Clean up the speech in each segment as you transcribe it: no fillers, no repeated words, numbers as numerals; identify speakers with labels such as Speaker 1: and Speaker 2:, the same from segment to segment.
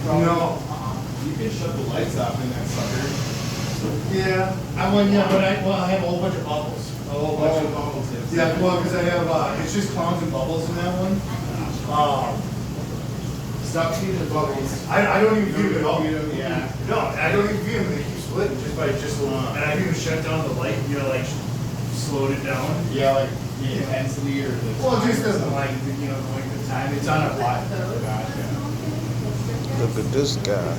Speaker 1: No.
Speaker 2: You can shut the lights off in that sucker.
Speaker 1: Yeah, I want, yeah, but I have a whole bunch of bubbles.
Speaker 2: A whole bunch of bubbles.
Speaker 1: Yeah, well, because I have, it's just clowns and bubbles in that one.
Speaker 2: Stop feeding the bubbles.
Speaker 1: I don't even feed them at all.
Speaker 2: Yeah.
Speaker 1: No, I don't even feed them. They keep splitting just by and I even shut down the light, you know, like slowed it down.
Speaker 2: Yeah, like the intensity or the.
Speaker 1: Well, it just doesn't like, you know, the length of time. It's on a lot.
Speaker 2: Gotcha.
Speaker 3: Look at this guy.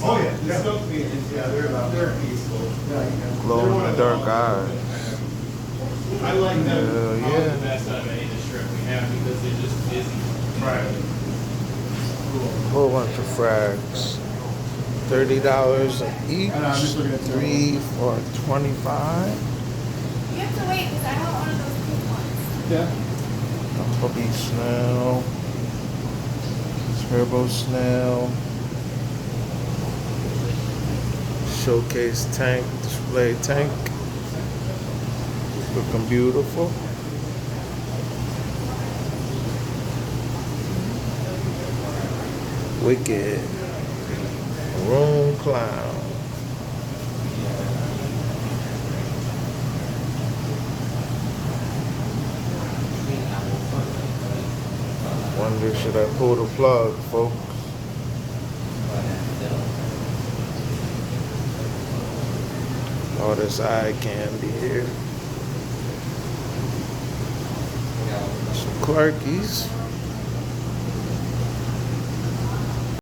Speaker 1: Oh yeah,
Speaker 2: The smoke beacons, yeah, they're peaceful.
Speaker 3: Glow in the dark eyes.
Speaker 2: I like them.
Speaker 3: Hell
Speaker 2: Probably
Speaker 3: yeah.
Speaker 2: the best out of any strip we have because they just isn't.
Speaker 1: Right.
Speaker 3: Whole bunch of frags. $30 each.
Speaker 1: And I'm just looking at
Speaker 3: 3 for $25.
Speaker 4: You have to wait because I have one of those pink ones.
Speaker 2: Yeah.
Speaker 3: A puppy snail. Turbo snail. Showcase tank, display tank. Looking beautiful. Wicked. Maroon clown. Wonder should I pull the plug, folks? All this eye candy here. Some Clarkies.